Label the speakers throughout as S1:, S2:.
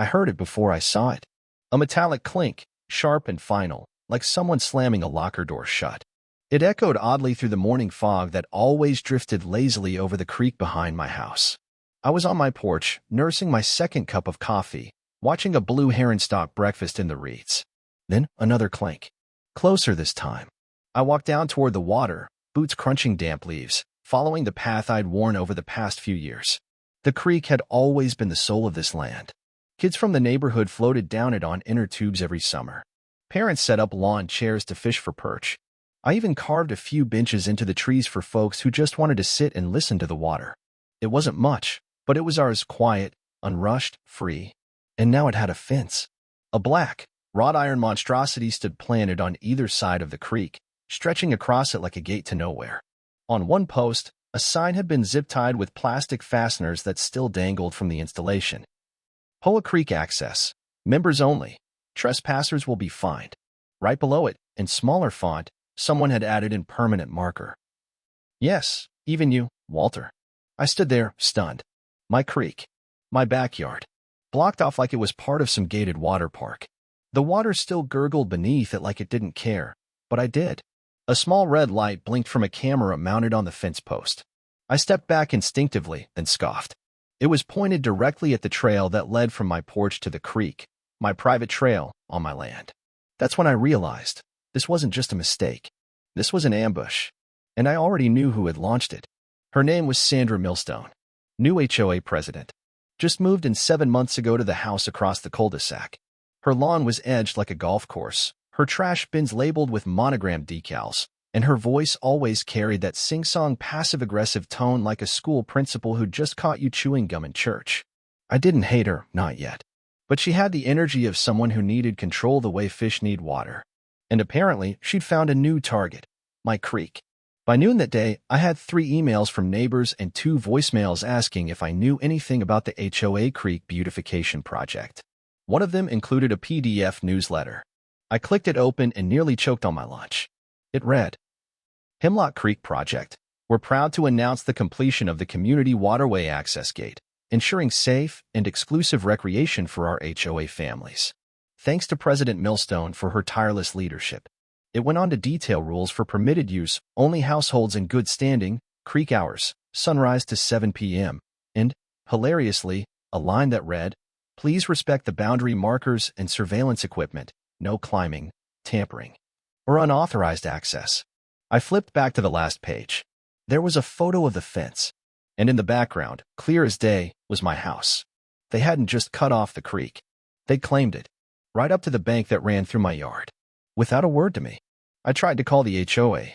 S1: I heard it before I saw it. A metallic clink, sharp and final, like someone slamming a locker door shut. It echoed oddly through the morning fog that always drifted lazily over the creek behind my house. I was on my porch, nursing my second cup of coffee, watching a blue heron stalk breakfast in the reeds. Then another clink. Closer this time. I walked down toward the water, boots crunching damp leaves, following the path I'd worn over the past few years. The creek had always been the soul of this land. Kids from the neighborhood floated down it on inner tubes every summer. Parents set up lawn chairs to fish for perch. I even carved a few benches into the trees for folks who just wanted to sit and listen to the water. It wasn't much, but it was ours, quiet, unrushed, free. And now it had a fence. A black, wrought iron monstrosity stood planted on either side of the creek, stretching across it like a gate to nowhere. On one post, a sign had been zip-tied with plastic fasteners that still dangled from the installation. HOA Creek access. Members only. Trespassers will be fined. Right below it, in smaller font, someone had added in permanent marker. Yes, even you, Walter. I stood there, stunned. My creek. My backyard. Blocked off like it was part of some gated water park. The water still gurgled beneath it like it didn't care, but I did. A small red light blinked from a camera mounted on the fence post. I stepped back instinctively, then scoffed. It was pointed directly at the trail that led from my porch to the creek, my private trail on my land. That's when I realized this wasn't just a mistake. This was an ambush, and I already knew who had launched it. Her name was Sandra Millstone, new HOA president. Just moved in 7 months ago to the house across the cul-de-sac. Her lawn was edged like a golf course, her trash bins labeled with monogrammed decals, and her voice always carried that sing-song passive-aggressive tone like a school principal who just caught you chewing gum in church. I didn't hate her, not yet. But she had the energy of someone who needed control the way fish need water. And apparently, she'd found a new target, my creek. By noon that day, I had 3 emails from neighbors and 2 voicemails asking if I knew anything about the HOA Creek beautification project. One of them included a PDF newsletter. I clicked it open and nearly choked on my lunch. It read, Hemlock Creek Project. We're proud to announce the completion of the community waterway access gate, ensuring safe and exclusive recreation for our HOA families. Thanks to President Millstone for her tireless leadership. It went on to detail rules for permitted use, only households in good standing, creek hours, sunrise to 7 p.m., and, hilariously, a line that read, Please respect the boundary markers and surveillance equipment, no climbing, tampering, or unauthorized access. I flipped back to the last page. There was a photo of the fence, and in the background, clear as day, was my house. They hadn't just cut off the creek. They'd claimed it, right up to the bank that ran through my yard. Without a word to me. I tried to call the HOA.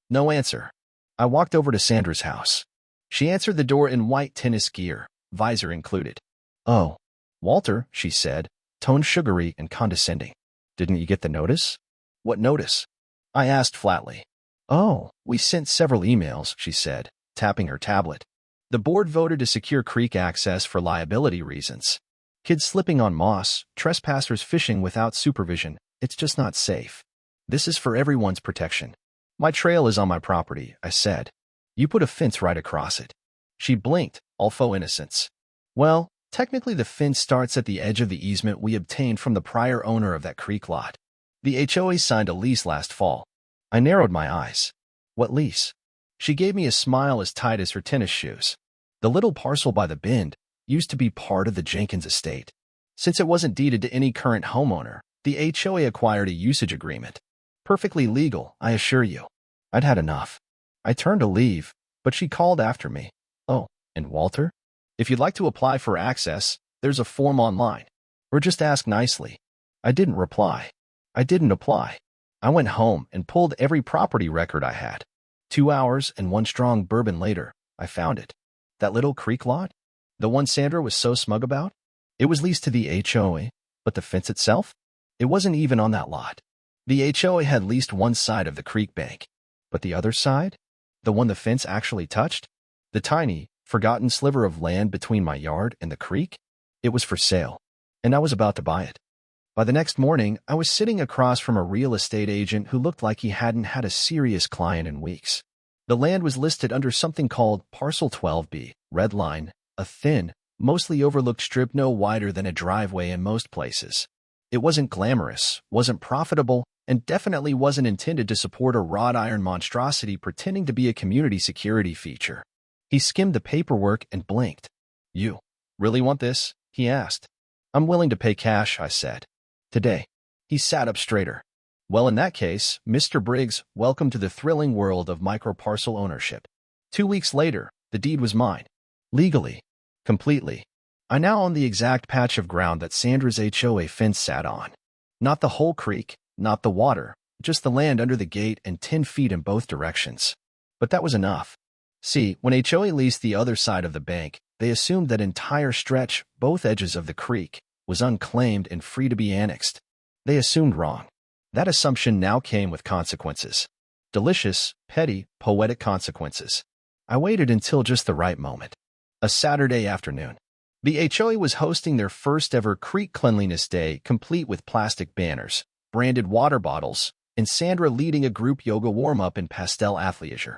S1: No answer. I walked over to Sandra's house. She answered the door in white tennis gear, visor included. Oh, Walter, she said, tone sugary and condescending. Didn't you get the notice? What notice? I asked flatly. Oh, we sent several emails, she said, tapping her tablet. The board voted to secure creek access for liability reasons. Kids slipping on moss, trespassers fishing without supervision. It's just not safe. This is for everyone's protection. My trail is on my property, I said. You put a fence right across it. She blinked, all faux innocence. Well, technically the fence starts at the edge of the easement we obtained from the prior owner of that creek lot. The HOA signed a lease last fall. I narrowed my eyes. What lease? She gave me a smile as tight as her tennis shoes. The little parcel by the bend used to be part of the Jenkins estate. Since it wasn't deeded to any current homeowner, the HOA acquired a usage agreement. Perfectly legal, I assure you. I'd had enough. I turned to leave, but she called after me. Oh, and Walter? If you'd like to apply for access, there's a form online. Or just ask nicely. I didn't reply. I didn't apply. I went home and pulled every property record I had. 2 hours and 1 strong bourbon later, I found it. That little creek lot? The one Sandra was so smug about? It was leased to the HOA, but the fence itself? It wasn't even on that lot. The HOA had leased one side of the creek bank. But the other side? The one the fence actually touched? The tiny, forgotten sliver of land between my yard and the creek? It was for sale, and I was about to buy it. By the next morning, I was sitting across from a real estate agent who looked like he hadn't had a serious client in weeks. The land was listed under something called Parcel 12B, red line, a thin, mostly overlooked strip no wider than a driveway in most places. It wasn't glamorous, wasn't profitable, and definitely wasn't intended to support a wrought iron monstrosity pretending to be a community security feature. He skimmed the paperwork and blinked. "You really want this?" he asked. "I'm willing to pay cash," I said. "Today." He sat up straighter. "Well, in that case, Mr. Briggs, welcome to the thrilling world of microparcel ownership." 2 weeks later, the deed was mine. Legally. Completely. I now own the exact patch of ground that Sandra's HOA fence sat on. Not the whole creek, not the water, just the land under the gate and 10 feet in both directions. But that was enough. See, when HOA leased the other side of the bank, they assumed that entire stretch, both edges of the creek, was unclaimed and free to be annexed. They assumed wrong. That assumption now came with consequences. Delicious, petty, poetic consequences. I waited until just the right moment. A Saturday afternoon. The HOA was hosting their first ever Creek Cleanliness Day, complete with plastic banners, branded water bottles, and Sandra leading a group yoga warm-up in pastel athleisure.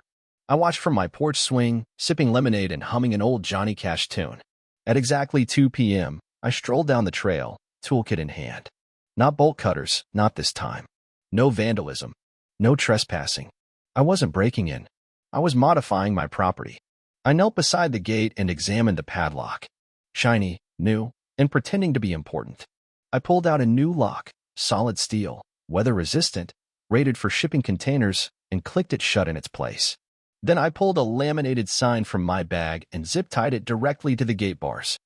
S1: I watched from my porch swing, sipping lemonade and humming an old Johnny Cash tune. At exactly 2 p.m., I strolled down the trail, toolkit in hand. Not bolt cutters, not this time. No vandalism. No trespassing. I wasn't breaking in. I was modifying my property. I knelt beside the gate and examined the padlock. Shiny, new, and pretending to be important. I pulled out a new lock, solid steel, weather-resistant, rated for shipping containers, and clicked it shut in its place. Then I pulled a laminated sign from my bag and zip-tied it directly to the gate bars.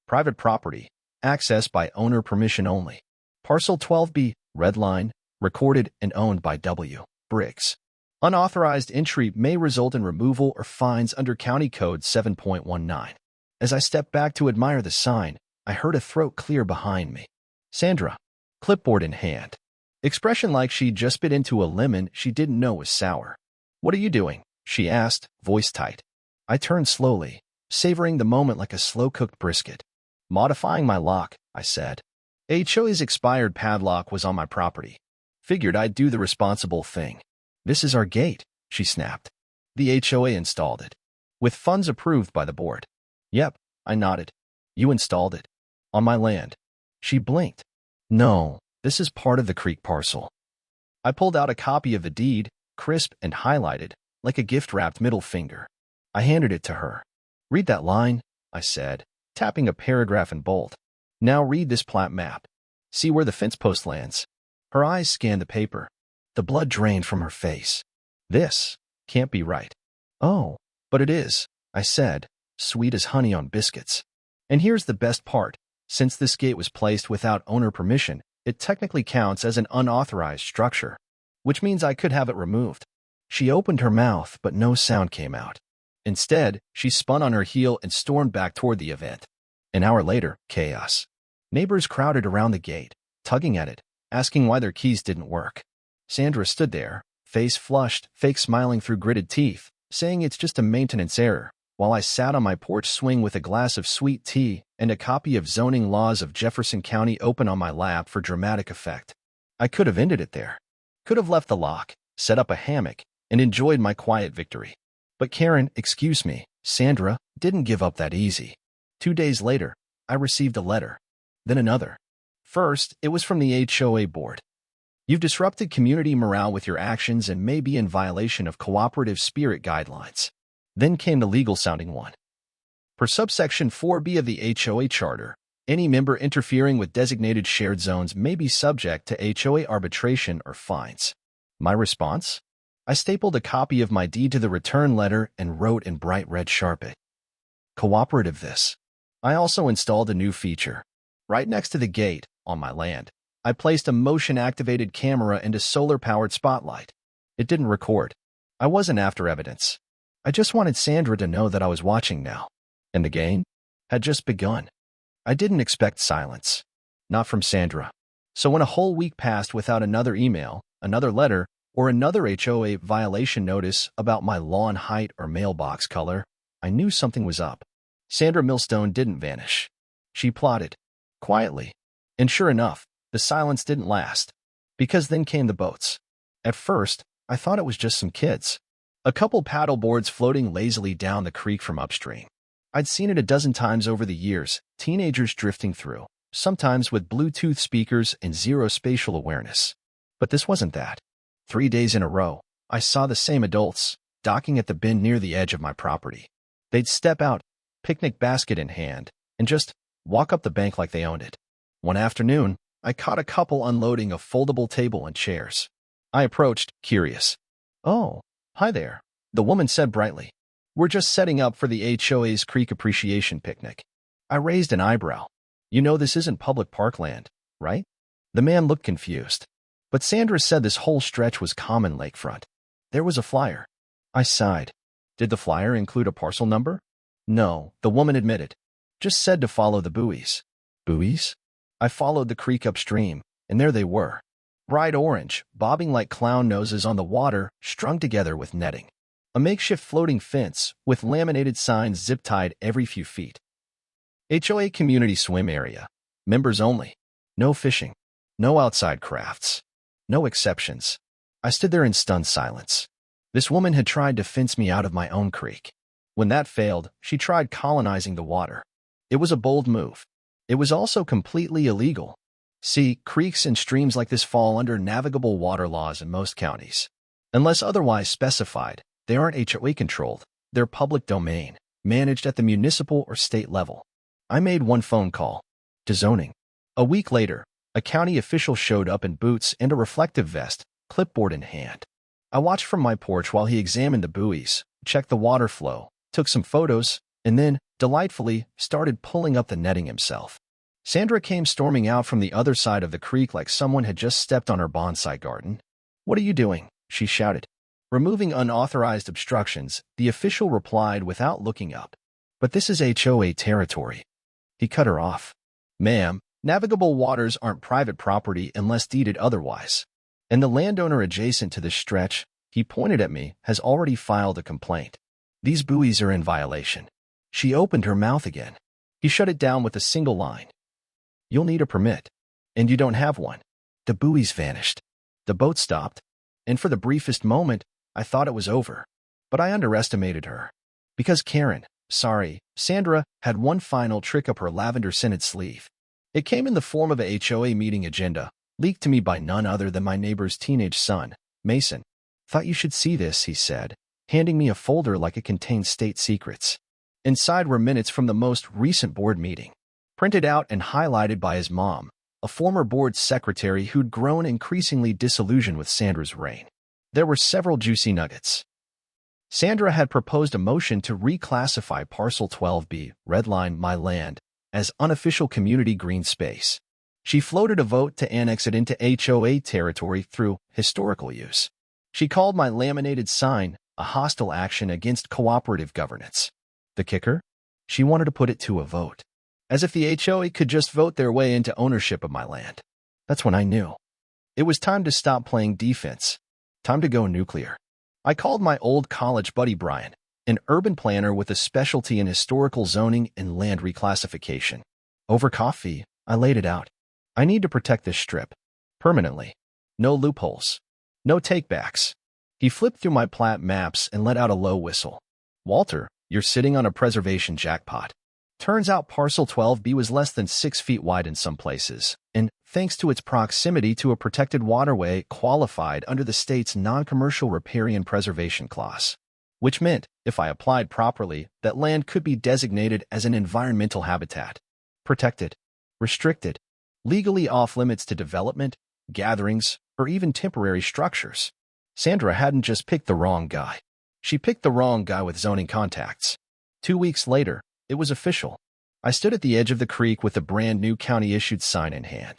S1: Private property, access by owner permission only. Parcel 12B, red line, recorded and owned by W. Briggs. Unauthorized entry may result in removal or fines under County Code 7.19. As I stepped back to admire the sign, I heard a throat clear behind me. Sandra, clipboard in hand. Expression like she'd just bit into a lemon she didn't know was sour. "What are you doing?" she asked, voice tight. I turned slowly, savoring the moment like a slow-cooked brisket. "Modifying my lock," I said. HOA's expired padlock was on my property. Figured I'd do the responsible thing. "This is our gate," she snapped. "The HOA installed it. With funds approved by the board." "Yep," I nodded. "You installed it. On my land." She blinked. "No, this is part of the creek parcel." I pulled out a copy of the deed, crisp and highlighted, like a gift-wrapped middle finger. I handed it to her. "Read that line," I said, tapping a paragraph in bold. "Now read this plat map. See where the fence post lands." Her eyes scanned the paper. The blood drained from her face. "This can't be right." "Oh, but it is," I said, sweet as honey on biscuits. "And here's the best part. Since this gate was placed without owner permission, it technically counts as an unauthorized structure, which means I could have it removed." She opened her mouth, but no sound came out. Instead, she spun on her heel and stormed back toward the event. An hour later, chaos. Neighbors crowded around the gate, tugging at it, asking why their keys didn't work. Sandra stood there, face flushed, fake smiling through gritted teeth, saying it's just a maintenance error, while I sat on my porch swing with a glass of sweet tea and a copy of Zoning Laws of Jefferson County open on my lap for dramatic effect. I could have ended it there. Could have left the lock, set up a hammock, and enjoyed my quiet victory. But Karen, excuse me, Sandra, didn't give up that easy. 2 days later, I received a letter. Then another. First, it was from the HOA board. "You've disrupted community morale with your actions and may be in violation of cooperative spirit guidelines." Then came the legal-sounding one. Per subsection 4B of the HOA Charter, any member interfering with designated shared zones may be subject to HOA arbitration or fines. My response? I stapled a copy of my deed to the return letter and wrote in bright red Sharpie. Cooperative this. I also installed a new feature. Right next to the gate, on my land, I placed a motion-activated camera and a solar-powered spotlight. It didn't record. I wasn't after evidence. I just wanted Sandra to know that I was watching now. And the game had just begun. I didn't expect silence. Not from Sandra. So when a whole week passed without another email, another letter, or another HOA violation notice about my lawn height or mailbox color, I knew something was up. Sandra Millstone didn't vanish. She plotted. Quietly. And sure enough, the silence didn't last. Because then came the boats. At first, I thought it was just some kids. A couple paddle boards floating lazily down the creek from upstream. I'd seen it a dozen times over the years, teenagers drifting through, sometimes with Bluetooth speakers and zero spatial awareness. But this wasn't that. 3 days in a row, I saw the same adults, docking at the bin near the edge of my property. They'd step out, picnic basket in hand, and just walk up the bank like they owned it. One afternoon, I caught a couple unloading a foldable table and chairs. I approached, curious. "Oh, hi there," the woman said brightly. "We're just setting up for the HOA's Creek Appreciation Picnic." I raised an eyebrow. "You know this isn't public parkland, right?" The man looked confused. "But Sandra said this whole stretch was common lakefront. There was a flyer." I sighed. "Did the flyer include a parcel number?" "No," the woman admitted. "Just said to follow the buoys." Buoys? I followed the creek upstream, and there they were. Bright orange, bobbing like clown noses on the water, strung together with netting. A makeshift floating fence, with laminated signs zip-tied every few feet. HOA Community Swim Area. Members only. No fishing. No outside crafts. No exceptions. I stood there in stunned silence. This woman had tried to fence me out of my own creek. When that failed, she tried colonizing the water. It was a bold move. It was also completely illegal. See, creeks and streams like this fall under navigable water laws in most counties. Unless otherwise specified, they aren't HOA-controlled. They're public domain, managed at the municipal or state level. I made one phone call. To zoning. A week later, a county official showed up in boots and a reflective vest, clipboard in hand. I watched from my porch while he examined the buoys, checked the water flow, took some photos, and then, delightfully, started pulling up the netting himself. Sandra came storming out from the other side of the creek like someone had just stepped on her bonsai garden. "What are you doing?" she shouted. Removing unauthorized obstructions, the official replied without looking up. "But this is HOA territory." He cut her off. "Ma'am, navigable waters aren't private property unless deeded otherwise. And the landowner adjacent to this stretch," he pointed at me, "has already filed a complaint. These buoys are in violation." She opened her mouth again. He shut it down with a single line. "You'll need a permit. And you don't have one." The buoys vanished. The boat stopped. And for the briefest moment, I thought it was over. But I underestimated her. Because Sandra had one final trick up her lavender-scented sleeve. It came in the form of a HOA meeting agenda, leaked to me by none other than my neighbor's teenage son, Mason. "Thought you should see this," he said, handing me a folder like it contained state secrets. Inside were minutes from the most recent board meeting, printed out and highlighted by his mom, a former board secretary who'd grown increasingly disillusioned with Sandra's reign. There were several juicy nuggets. Sandra had proposed a motion to reclassify Parcel 12B, redline my land, as unofficial community green space. She floated a vote to annex it into HOA territory through historical use. She called my laminated sign a hostile action against cooperative governance. The kicker? She wanted to put it to a vote. As if the HOA could just vote their way into ownership of my land. That's when I knew. It was time to stop playing defense. Time to go nuclear. I called my old college buddy Brian, an urban planner with a specialty in historical zoning and land reclassification. Over coffee, I laid it out. I need to protect this strip. Permanently. No loopholes. No takebacks. He flipped through my plat maps and let out a low whistle. "Walter, you're sitting on a preservation jackpot." Turns out Parcel 12B was less than 6 feet wide in some places, and, thanks to its proximity to a protected waterway, qualified under the state's non-commercial riparian preservation clause. Which meant, if I applied properly, that land could be designated as an environmental habitat. Protected. Restricted. Legally off-limits to development, gatherings, or even temporary structures. Sandra hadn't just picked the wrong guy. She picked the wrong guy with zoning contacts. 2 weeks later, it was official. I stood at the edge of the creek with a brand-new county-issued sign in hand.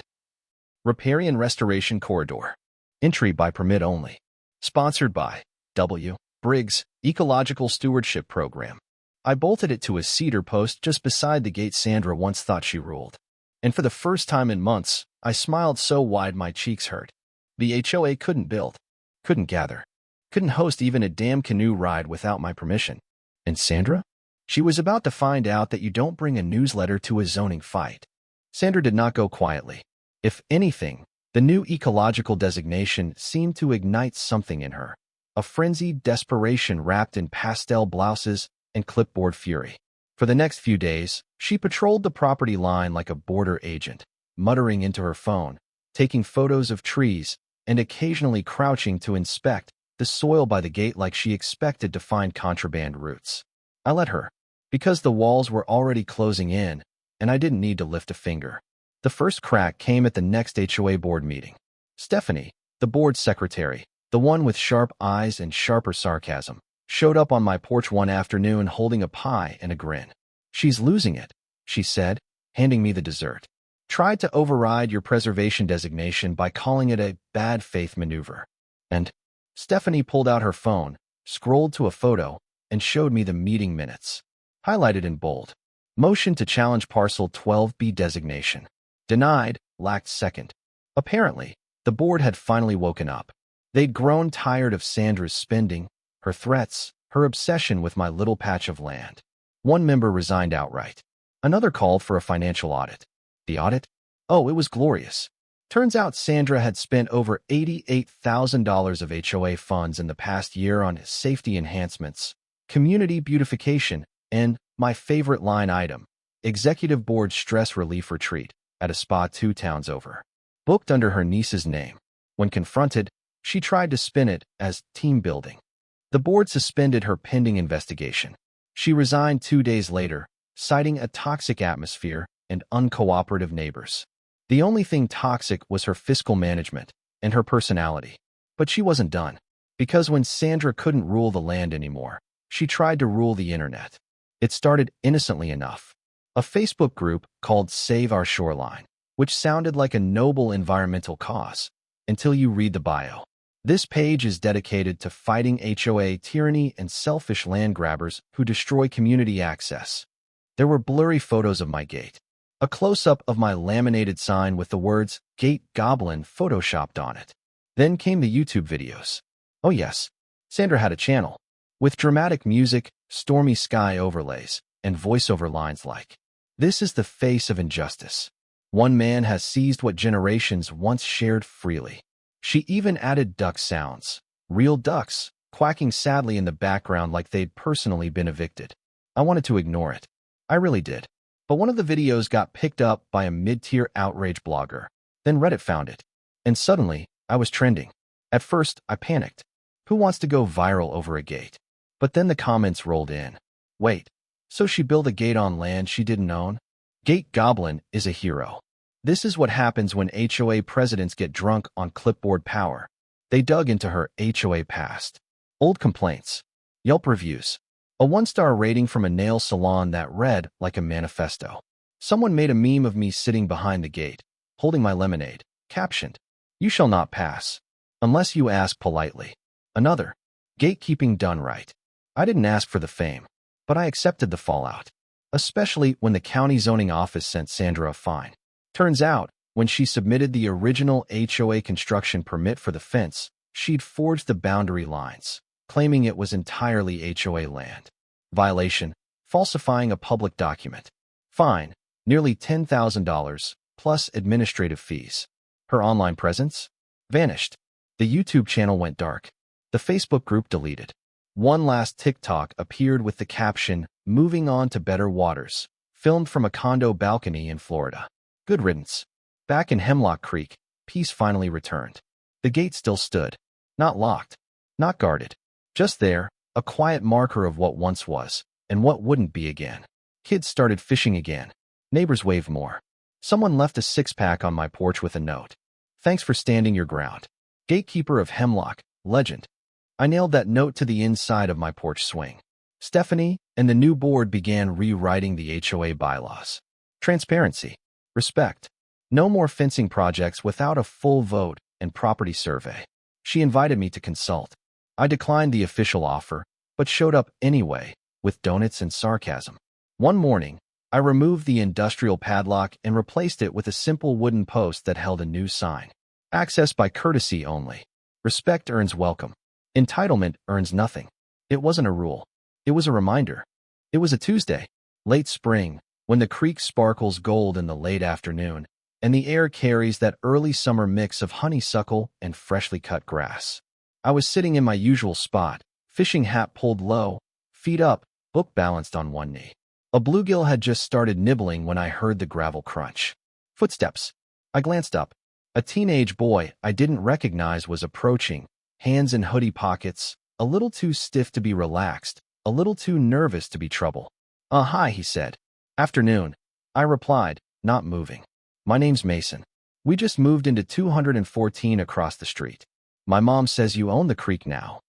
S1: Riparian Restoration Corridor. Entry by permit only. Sponsored by W. Briggs Ecological Stewardship Program. I bolted it to a cedar post just beside the gate Sandra once thought she ruled. And for the first time in months, I smiled so wide my cheeks hurt. The HOA couldn't build, couldn't gather, couldn't host even a damn canoe ride without my permission. And Sandra? She was about to find out that you don't bring a newsletter to a zoning fight. Sandra did not go quietly. If anything, the new ecological designation seemed to ignite something in her. A frenzied desperation wrapped in pastel blouses and clipboard fury. For the next few days, she patrolled the property line like a border agent, muttering into her phone, taking photos of trees, and occasionally crouching to inspect the soil by the gate like she expected to find contraband routes. I let her, because the walls were already closing in, and I didn't need to lift a finger. The first crack came at the next HOA board meeting. Stephanie, the board secretary, the one with sharp eyes and sharper sarcasm, showed up on my porch one afternoon holding a pie and a grin. "She's losing it," she said, handing me the dessert. "Tried to override your preservation designation by calling it a bad faith maneuver." And Stephanie pulled out her phone, scrolled to a photo, and showed me the meeting minutes. Highlighted in bold. Motion to challenge Parcel 12B designation. Denied, lacked second. Apparently, the board had finally woken up. They'd grown tired of Sandra's spending, her threats, her obsession with my little patch of land. One member resigned outright. Another called for a financial audit. The audit? Oh, it was glorious. Turns out Sandra had spent over $88,000 of HOA funds in the past year on safety enhancements, community beautification, and, my favorite line item, executive board stress relief retreat at a spa 2 towns over. Booked under her niece's name. When confronted, she tried to spin it as team building. The board suspended her pending investigation. She resigned 2 days later, citing a toxic atmosphere and uncooperative neighbors. The only thing toxic was her fiscal management and her personality. But she wasn't done, because when Sandra couldn't rule the land anymore, she tried to rule the internet. It started innocently enough. A Facebook group called Save Our Shoreline, which sounded like a noble environmental cause, until you read the bio. This page is dedicated to fighting HOA tyranny and selfish land grabbers who destroy community access. There were blurry photos of my gate. A close-up of my laminated sign with the words "Gate Goblin" photoshopped on it. Then came the YouTube videos. Oh yes, Sandra had a channel, with dramatic music, stormy sky overlays, and voiceover lines like, "This is the face of injustice. One man has seized what generations once shared freely." She even added duck sounds, real ducks, quacking sadly in the background like they'd personally been evicted. I wanted to ignore it. I really did. But one of the videos got picked up by a mid-tier outrage blogger. Then Reddit found it. And suddenly, I was trending. At first, I panicked. Who wants to go viral over a gate? But then the comments rolled in. Wait, so she built a gate on land she didn't own? Gate Goblin is a hero. This is what happens when HOA presidents get drunk on clipboard power. They dug into her HOA past. Old complaints. Yelp reviews. A 1-star rating from a nail salon that read like a manifesto. Someone made a meme of me sitting behind the gate, holding my lemonade, captioned, "You shall not pass, unless you ask politely." Another, "Gatekeeping done right." I didn't ask for the fame, but I accepted the fallout, especially when the county zoning office sent Sandra a fine. Turns out, when she submitted the original HOA construction permit for the fence, she'd forged the boundary lines, claiming it was entirely HOA land. Violation: falsifying a public document. Fine: nearly $10,000, plus administrative fees. Her online presence? Vanished. The YouTube channel went dark. The Facebook group deleted. One last TikTok appeared with the caption, "Moving on to better waters," filmed from a condo balcony in Florida. Good riddance. Back in Hemlock Creek, peace finally returned. The gate still stood. Not locked. Not guarded. Just there, a quiet marker of what once was, and what wouldn't be again. Kids started fishing again. Neighbors waved more. Someone left a 6-pack on my porch with a note. "Thanks for standing your ground. Gatekeeper of Hemlock, legend." I nailed that note to the inside of my porch swing. Stephanie and the new board began rewriting the HOA bylaws. Transparency. Respect. No more fencing projects without a full vote and property survey. She invited me to consult. I declined the official offer, but showed up anyway, with donuts and sarcasm. One morning, I removed the industrial padlock and replaced it with a simple wooden post that held a new sign. Access by courtesy only. Respect earns welcome. Entitlement earns nothing. It wasn't a rule. It was a reminder. It was a Tuesday, late spring, when the creek sparkles gold in the late afternoon, and the air carries that early summer mix of honeysuckle and freshly cut grass. I was sitting in my usual spot, fishing hat pulled low, feet up, book balanced on one knee. A bluegill had just started nibbling when I heard the gravel crunch. Footsteps. I glanced up. A teenage boy I didn't recognize was approaching, hands in hoodie pockets, a little too stiff to be relaxed, a little too nervous to be trouble. Hi, he said. Afternoon. I replied, not moving. My name's Mason. We just moved into 214 across the street. My mom says you own the creek now.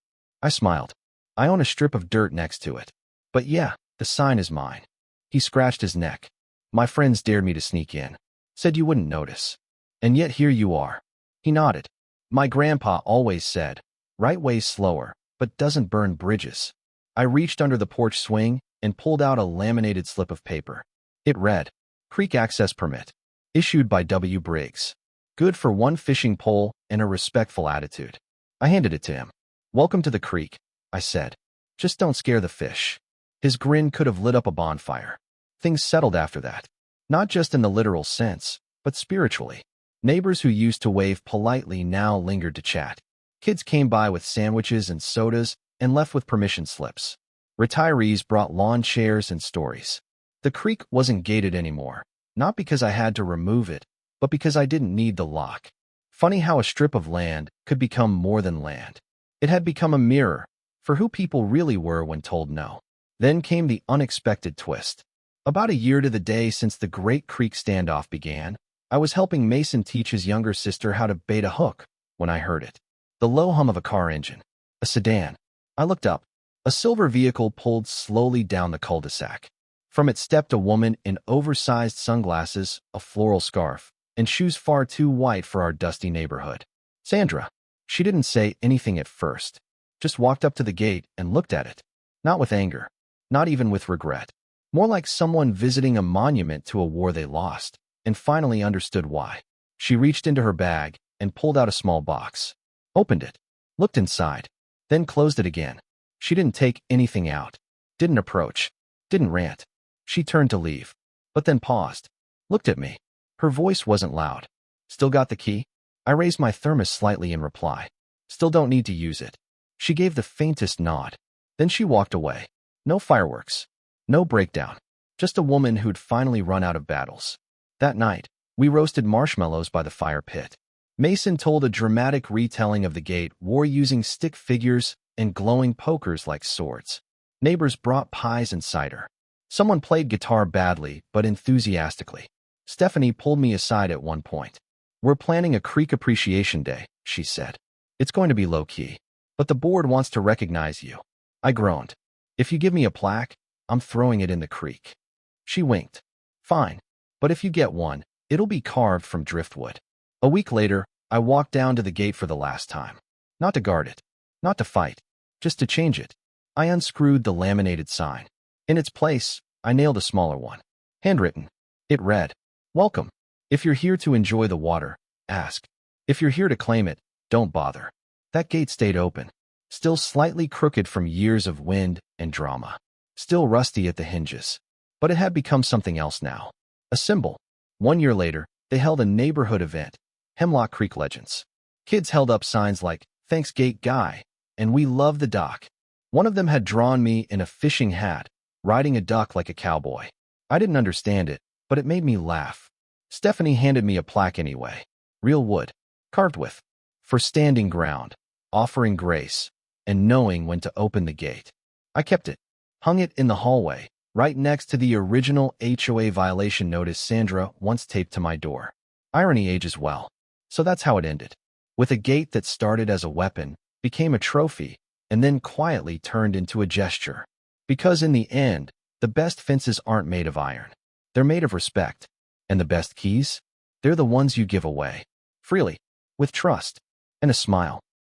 S1: I smiled. I own a strip of dirt next to it. But yeah, the sign is mine. He scratched his neck. My friends dared me to sneak in. Said you wouldn't notice. And yet here you are. He nodded. My grandpa always said, right way's slower, but doesn't burn bridges. I reached under the porch swing and pulled out a laminated slip of paper. It read, Creek Access Permit. Issued by W. Briggs. Good for one fishing pole and a respectful attitude. I handed it to him. Welcome to the creek, I said. Just don't scare the fish. His grin could have lit up a bonfire. Things settled after that. Not just in the literal sense, but spiritually. Neighbors who used to wave politely now lingered to chat. Kids came by with sandwiches and sodas and left with permission slips. Retirees brought lawn chairs and stories. The creek wasn't gated anymore, not because I had to remove it, but because I didn't need the lock. Funny how a strip of land could become more than land. It had become a mirror for who people really were when told no. Then came the unexpected twist. About a year to the day since the Great Creek standoff began, I was helping Mason teach his younger sister how to bait a hook when I heard it. The low hum of a car engine. A sedan. I looked up. A silver vehicle pulled slowly down the cul-de-sac. From it stepped a woman in oversized sunglasses, a floral scarf, and shoes far too white for our dusty neighborhood. Sandra. She didn't say anything at first, just walked up to the gate and looked at it. Not with anger, not even with regret. More like someone visiting a monument to a war they lost, and finally understood why. She reached into her bag and pulled out a small box. Opened it, looked inside, then closed it again. She didn't take anything out, didn't approach, didn't rant. She turned to leave, but then paused, looked at me. Her voice wasn't loud. Still got the key? I raised my thermos slightly in reply. Still don't need to use it. She gave the faintest nod. Then she walked away. No fireworks. No breakdown. Just a woman who'd finally run out of battles. That night, we roasted marshmallows by the fire pit. Mason told a dramatic retelling of the gate war using stick figures and glowing pokers like swords. Neighbors brought pies and cider. Someone played guitar badly, but enthusiastically. Stephanie pulled me aside at one point. We're planning a Creek Appreciation Day, she said. It's going to be low-key, but the board wants to recognize you. I groaned. If you give me a plaque, I'm throwing it in the creek. She winked. Fine, but if you get one, it'll be carved from driftwood. A week later, I walked down to the gate for the last time. Not to guard it, not to fight, just to change it. I unscrewed the laminated sign. In its place, I nailed a smaller one. Handwritten. It read, Welcome. If you're here to enjoy the water, ask. If you're here to claim it, don't bother. That gate stayed open, still slightly crooked from years of wind and drama. Still rusty at the hinges. But it had become something else now. A symbol. 1 year later, they held a neighborhood event, Hemlock Creek Legends. Kids held up signs like, Thanks Gate Guy, and We Love the Dock. One of them had drawn me in a fishing hat, riding a duck like a cowboy. I didn't understand it, but it made me laugh. Stephanie handed me a plaque anyway. Real wood. Carved with. For standing ground, offering grace, and knowing when to open the gate. I kept it. Hung it in the hallway, right next to the original HOA violation notice Sandra once taped to my door. Irony ages well. So that's how it ended. With a gate that started as a weapon, became a trophy, and then quietly turned into a gesture. Because in the end, the best fences aren't made of iron. They're made of respect. And the best keys? They're the ones you give away. Freely. With trust. And a smile.